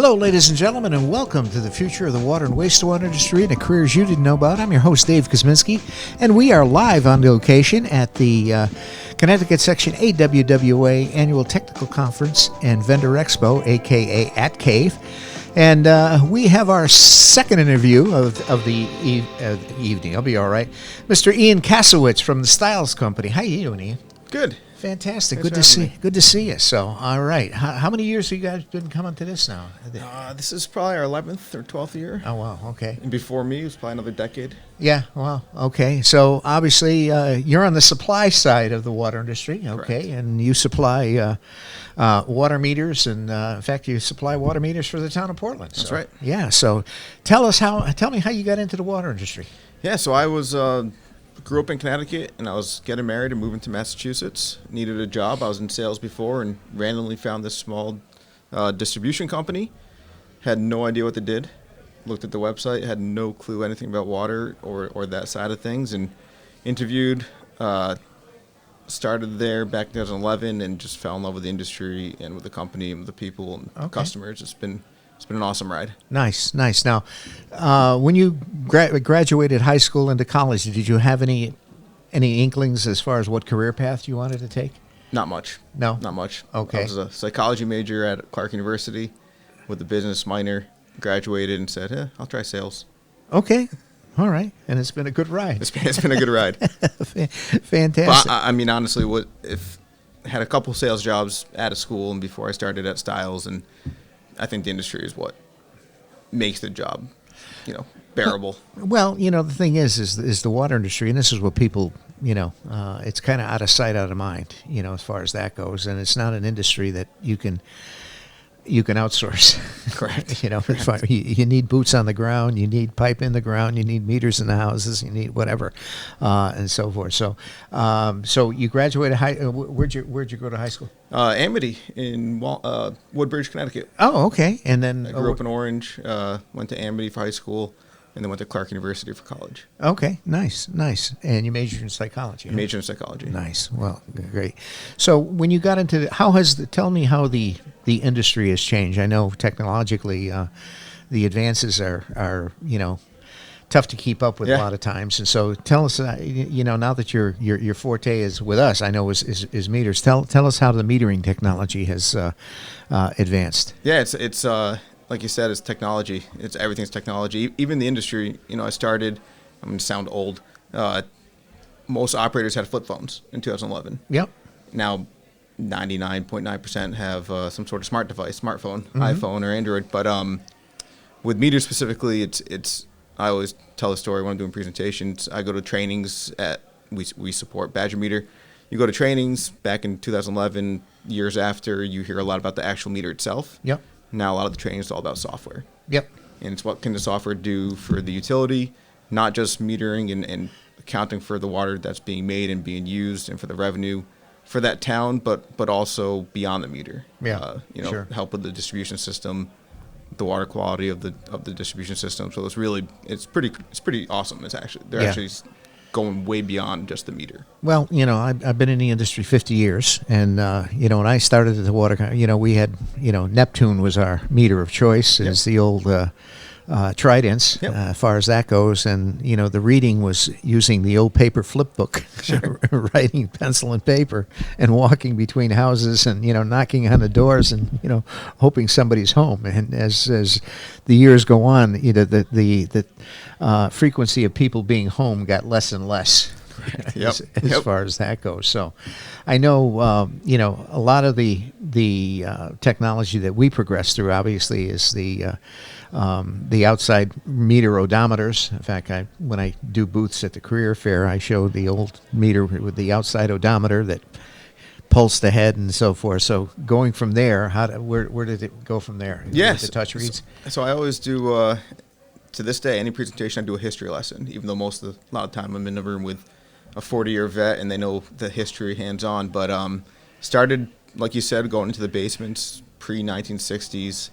Hello, ladies and gentlemen, and welcome to the future of the water and wastewater industry and the careers you didn't know about. I'm your host, Dave Kosminski, and we are live on location at the Connecticut Section AWWA Annual Technical Conference and Vendor Expo, a.k.a. at Cave. And we have our second interview of the evening. I'll be all right. Mr. Ian Kasowitz from the Stiles Company. How you doing, Ian? Good. Fantastic. Thanks Good to see you. So, all right. How many years have you guys been coming to this now? This is probably our 11th or 12th year. Oh, wow. Okay. And before me, it was probably another decade. Yeah. Well, okay. So, obviously, you're on the supply side of the water industry. Okay. Correct. And you supply water meters. And, in fact, you supply water meters for the town of Portland. That's right. Yeah. So, tell me how you got into the water industry. Yeah, so I was grew up in Connecticut, and I was getting married and moving to Massachusetts. Needed a job. I was in sales before and randomly found this small distribution company. Had no idea what they did. Looked at the website, had no clue anything about water or that side of things, and interviewed. Started there back in 2011 and just fell in love with the industry and with the company and with the people and the customers. It's been an awesome ride. Nice. Now, when you graduated high school into college, did you have any inklings as far as what career path you wanted to take? Not much. No? Not much. Okay. I was a psychology major at Clark University with a business minor. Graduated and said, I'll try sales. Okay. All right. And it's been a good ride. It's been a good ride. Fantastic. But I mean, honestly, if I had a couple sales jobs out of school and before I started at Stiles, and I think the industry is what makes the job, bearable. Well, the thing is the water industry, and this is what people, it's kind of out of sight, out of mind, as far as that goes. And it's not an industry that you can outsource. Correct. You need boots on the ground, you need pipe in the ground, you need meters in the houses, you need whatever, and so forth. So, so you graduated where'd you go to high school? Amity in Woodbridge, Connecticut. Oh, okay. And then I grew up in Orange. Went to Amity for high school, and then went to Clark University for college. Okay, nice. And you majored in psychology. Huh? Majored in psychology. Nice. Well, great. So when you got into tell me how the industry has changed. I know technologically the advances are tough to keep up with a lot of times. And so tell us, now that your forte is with us, I know is meters. Tell us how the metering technology has advanced. Yeah, it's like you said, it's technology. Everything's technology. Even the industry, I started, I'm going to sound old, most operators had flip phones in 2011. Yep. Now 99.9% have some sort of smart device, smartphone, iPhone or Android. But with meters specifically, it's I always tell a story when I'm doing presentations. I go to trainings we support Badger Meter. You go to trainings back in 2011, years after, you hear a lot about the actual meter itself. Yep. Now a lot of the training is all about software. Yep. And it's what can the software do for the utility, not just metering and accounting for the water that's being made and being used and for the revenue for that town, but also beyond the meter. Yeah. Sure. Help with the distribution system, the water quality of the distribution system. So it's pretty awesome. They're actually going way beyond just the meter. Well, I've been in the industry 50 years, and when I started at the water, we had, Neptune was our meter of choice. It's the old Tridents, as far as that goes, and the reading was using the old paper flip book, writing pencil and paper, and walking between houses, and knocking on the doors, and hoping somebody's home. And as the years go on, the frequency of people being home got less and less. As far as that goes. So I know, a lot of the technology that we progress through, obviously, is the outside meter odometers. In fact, when I do booths at the career fair, I show the old meter with the outside odometer that pulsed the head and so forth. So going from there, where did it go from there? Yes. The touch reads? So I always do, to this day, any presentation I do a history lesson, even though a lot of the time I'm in the room with a 40-year vet and they know the history hands-on. But started, like you said, going into the basements pre-1960s,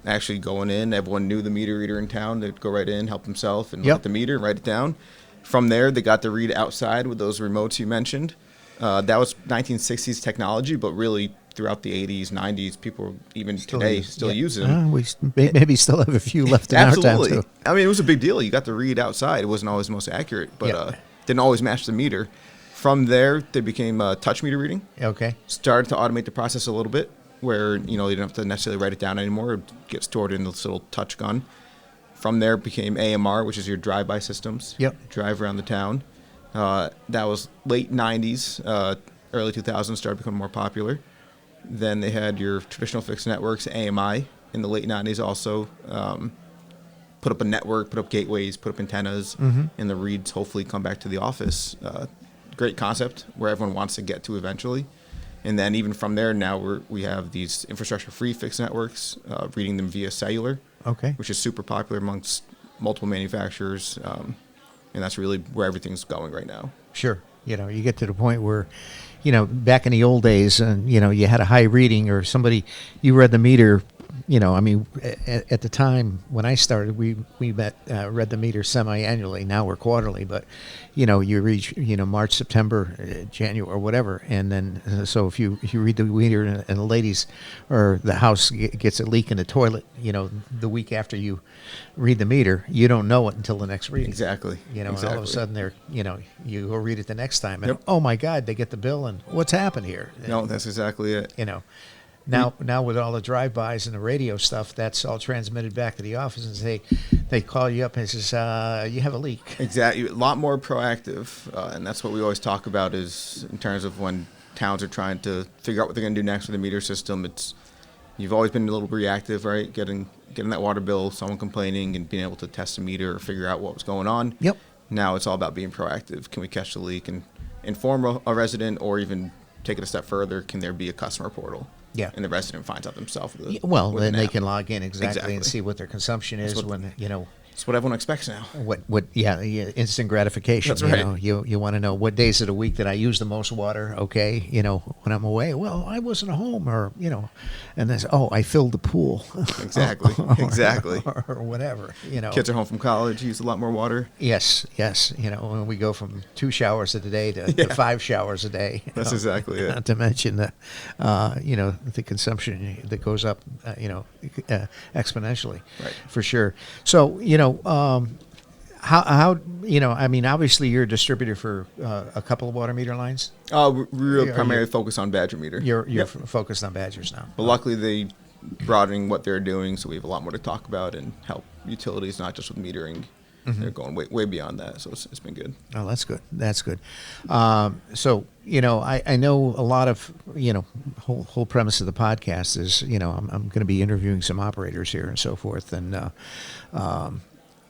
actually going in. Everyone knew the meter reader in town. They'd go right in, help themselves, and look at the meter and write it down. From there, they got to read outside with those remotes you mentioned. That was 1960s technology, but really throughout the 80s, 90s, people even today still use them. Maybe still have a few left in our town too. I mean, it was a big deal. You got to read outside. It wasn't always the most accurate, but didn't always match the meter. From there, they became touch meter reading. Okay. Started to automate the process a little bit, where you don't have to necessarily write it down anymore. It gets stored in this little touch gun. From there, it became AMR, which is your drive-by systems. Yep. Drive around the town. That was late 90s, early 2000s, started becoming more popular. Then they had your traditional fixed networks, AMI, in the late 90s also. Put up a network, put up gateways, put up antennas, and the reads hopefully come back to the office. Great concept where everyone wants to get to eventually. And then even from there, now we have these infrastructure-free fixed networks, reading them via cellular, which is super popular amongst multiple manufacturers. And that's really where everything's going right now. Sure. You get to the point where, back in the old days, and, you had a high reading or somebody, you read the meter, I mean, at the time when I started, we read the meter semi-annually. Now we're quarterly, but, you reach, March, September, January, or whatever. And then, so if you read the meter and the ladies or the house gets a leak in the toilet, the week after you read the meter, you don't know it until the next reading. Exactly. And all of a sudden you go read it the next time and, oh my God, they get the bill and what's happened here? No, that's exactly it. Now with all the drive-bys and the radio stuff, that's all transmitted back to the office, and they call you up and says, you have a leak. Exactly. A lot more proactive, and that's what we always talk about is in terms of when towns are trying to figure out what they're going to do next with the meter system. You've always been a little reactive, right? Getting that water bill, someone complaining, and being able to test the meter or figure out what was going on. Yep. Now it's all about being proactive. Can we catch the leak and inform a resident, or even take it a step further? Can there be a customer portal? Yeah. And the resident finds out themselves. Then they can log in exactly and see what their consumption is It's what everyone expects now. Instant gratification. That's right. You want to know what days of the week that I use the most water, okay? When I'm away, well, I wasn't home, or, and then, I filled the pool. Exactly. Exactly. Or whatever, Kids are home from college, use a lot more water. Yes. When we go from 2 showers a day to 5 showers a day. That's exactly it. Not to mention the consumption that goes up, exponentially. Right. For sure. So, how I mean, obviously you're a distributor for a couple of water meter lines. We're primarily focused on Badger meter. You're focused on Badgers now. But luckily they broadening what they're doing, so we have a lot more to talk about and help utilities, not just with metering. They're going way beyond that, so it's been good. Oh, that's good. That's good. So, I know a lot of, whole premise of the podcast is, I'm going to be interviewing some operators here and so forth. And,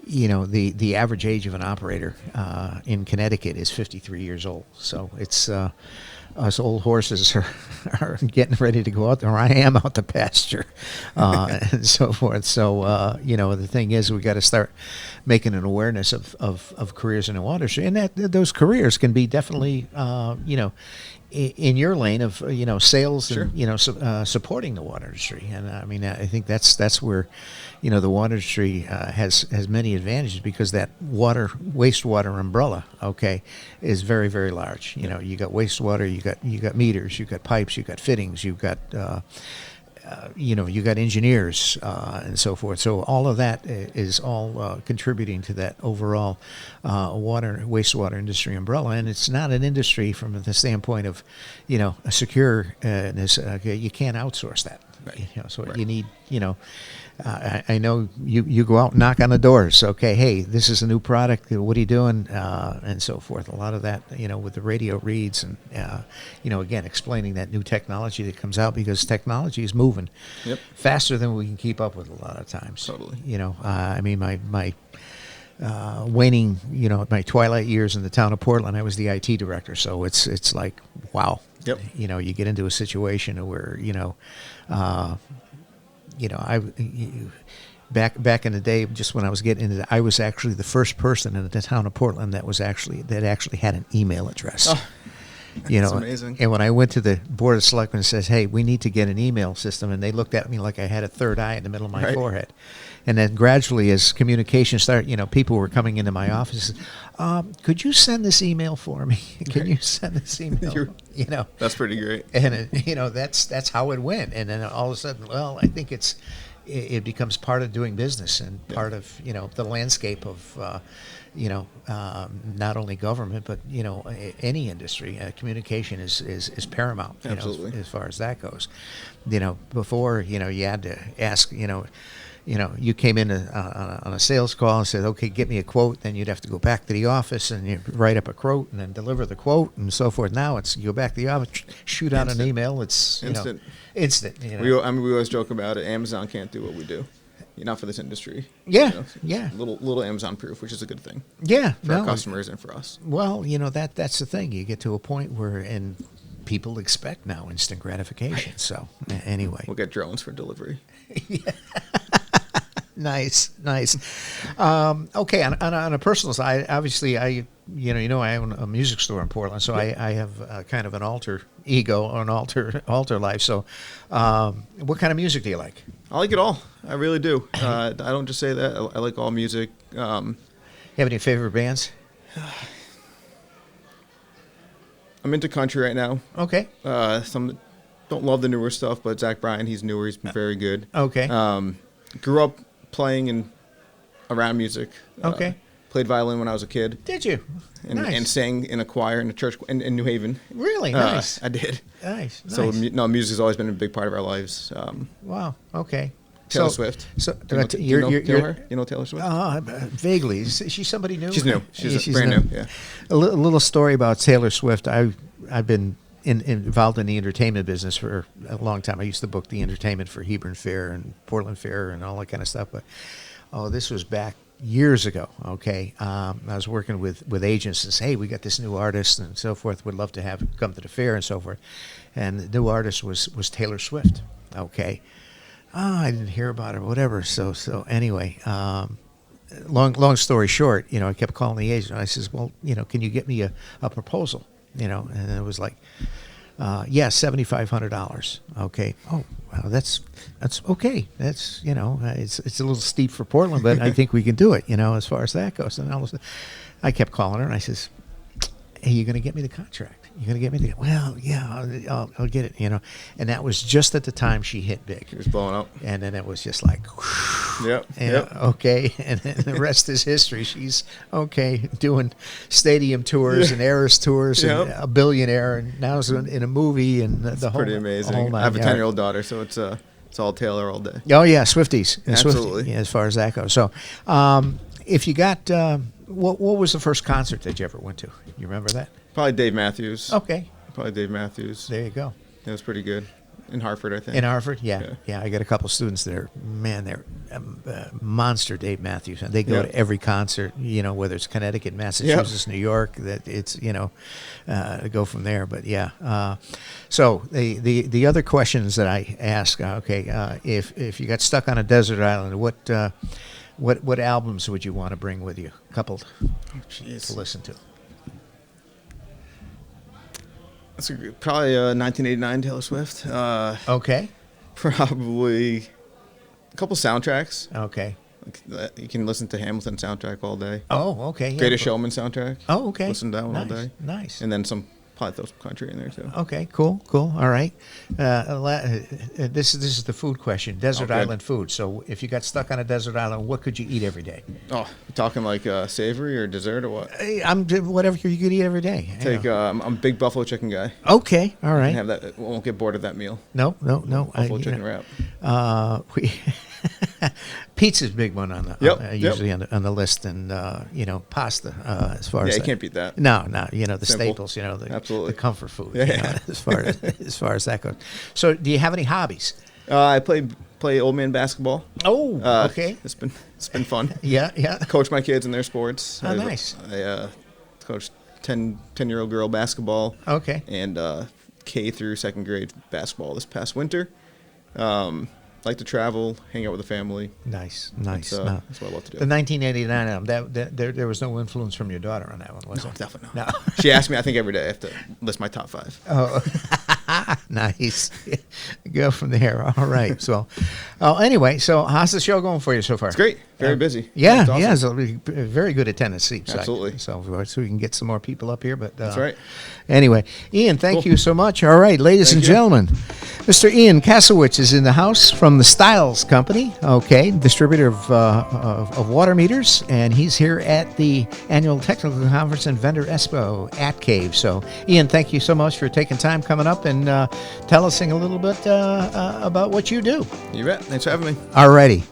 the average age of an operator in Connecticut is 53 years old. So it's us old horses are getting ready to go out there. I am out to pasture and so forth. So, the thing is, we got to start making an awareness of careers in the water industry. And that those careers can be definitely, in your lane of, sales and, supporting the water industry. And I mean, I think that's where, the water industry has many advantages, because that wastewater umbrella, is very, very large. You got wastewater, you got meters, you got pipes, you got fittings, you got you got engineers and so forth. So all of that is all contributing to that overall wastewater industry umbrella. And it's not an industry from the standpoint of, a secureness. You can't outsource that. Right. You need, I know you go out and knock on the doors. Okay, hey, this is a new product. What are you doing? And so forth. A lot of that, with the radio reads and, again, explaining that new technology that comes out, because technology is moving faster than we can keep up with a lot of times. Totally. I mean, my waning, my twilight years in the town of Portland, I was the IT director. So it's like, wow. Yep. You get into a situation where, back in the day, just when I was getting into it, I was actually the first person in the town of Portland that actually had an email address. You That's know, amazing. and when I went to the board of selectmen and says, "Hey, we need to get an email system," and they looked at me like I had a third eye in the middle of my Right. forehead. And then gradually, as communication started, people were coming into my office. Could you send this email for me? Can you send this email? That's pretty great. And that's how it went. And then all of a sudden, well, I think it becomes part of doing business and part of the landscape of not only government but any industry. Communication is paramount. Absolutely. As far as that goes. Before you had to ask. You came in on a sales call and said, "Okay, get me a quote." Then you'd have to go back to the office and you write up a quote and then deliver the quote and so forth. Now it's you go back to the office, shoot out an email. It's instant. Instant. We always joke about it. Amazon can't do what we do. Not for this industry. Yeah, yeah. Little Amazon proof, which is a good thing. Yeah, for our customers and for us. Well, that's the thing. You get to a point where people expect now instant gratification. Right. So anyway, we'll get drones for delivery. Yeah. Nice. Okay, on a personal side, obviously, I own a music store in Portland, so I have kind of an alter ego or an alter life. So, what kind of music do you like? I like it all. I really do. I don't just say that. I like all music. You have any favorite bands? I'm into country right now. Okay. Some don't love the newer stuff, but Zach Bryan, he's newer. He's been very good. Okay. Grew up playing around music. Okay. Played violin when I was a kid. Did you? Nice. And sang in a choir in a church in New Haven. Really? Nice. I did. Nice. So music's always been a big part of our lives. Wow. Okay. Taylor Swift. So do you know her? You know Taylor Swift? Vaguely. Is she somebody new? She's new. She's brand new. Yeah. A little story about Taylor Swift. I've been involved in the entertainment business for a long time. I used to book the entertainment for Hebron Fair and Portland Fair and all that kind of stuff. But this was back years ago. Okay, I was working with agents and say, "Hey, we got this new artist and so forth. Would love to have him come to the fair and so forth." And the new artist was Taylor Swift. Okay. I didn't hear about it or whatever. So anyway, long story short, I kept calling the agent. I says, "Well, can you get me a proposal?" And it was like, $7,500. Okay. Oh, wow, that's okay. That's it's a little steep for Portland, but I think we can do it. As far as that goes. And I kept calling her, and I says, "Hey, you're going to get me the contract? You're going to get me the?" "Well, yeah, I'll get it." And that was just at the time she hit big. She was blowing up. And then it was just like, yep. Okay. And then the rest is history. She's doing stadium tours and Eras tours and a billionaire, and now is in a movie and the whole. Pretty amazing. I have a 10-year-old daughter, so it's all Taylor all day. Oh yeah, Swifties. Absolutely. Swifties, as far as that goes. So, if you got, what was the first concert that you ever went to? You remember that? Probably Dave Matthews. Okay. Probably Dave Matthews. There you go. It was pretty good. In Hartford, I think. In Hartford, yeah. I got a couple students there. Man, they're monster Dave Matthews. They go to every concert, whether it's Connecticut, Massachusetts, New York. That it's go from there. But so the other questions that I ask, if you got stuck on a desert island, what albums would you want to bring with you? A couple to listen to. That's probably 1989 Taylor Swift. Okay. Probably a couple soundtracks. Okay. You can listen to Hamilton soundtrack all day. Oh, okay. Yeah. Greatest Showman soundtrack. Oh, okay. Listen to that one all day. Nice. And then probably throw some country in there too. Okay, cool. All right. This is the food question. Desert island food. So if you got stuck on a desert island, what could you eat every day? Oh, you talking like savory or dessert or what? I'm whatever you could eat every day. I'm a big buffalo chicken guy. Okay, all right. Have that. Won't get bored of that meal. No. Buffalo chicken wrap. Pizza's a big one on the usually on the list, and pasta as far as you can't beat that. No, the Simple. staples, Absolutely. the comfort food, Yeah. as far as that goes. So, do you have any hobbies? I play old man basketball. Oh, okay. It's been fun. Yeah. Coach my kids in their sports. Oh, nice. I coached 10-year-old girl basketball. Okay. And K through second grade basketball this past winter. like to travel, hang out with the family. Nice. That's what I love to do. The 1989 album, there was no influence from your daughter on that one, was No, there? definitely No. not. She asked me, I think every day I have to list my top 5. Oh, nice. Go from there. All right. So, anyway, so how's the show going for you so far? It's great. Very busy. Yeah, It's awesome. yeah. So very good attendance seats. Absolutely. So we can get some more people up here. But That's right. Anyway, Ian, thank Cool. you so much. All right, ladies and Thank you. gentlemen, Mr. Ian Kasowitz is in the house from the Stiles Company. Okay, distributor of water meters, and he's here at the annual technical conference and vendor expo at Cave. So, Ian, thank you so much for taking time coming up and tell us a little bit about what you do. You bet. Thanks for having me. All righty.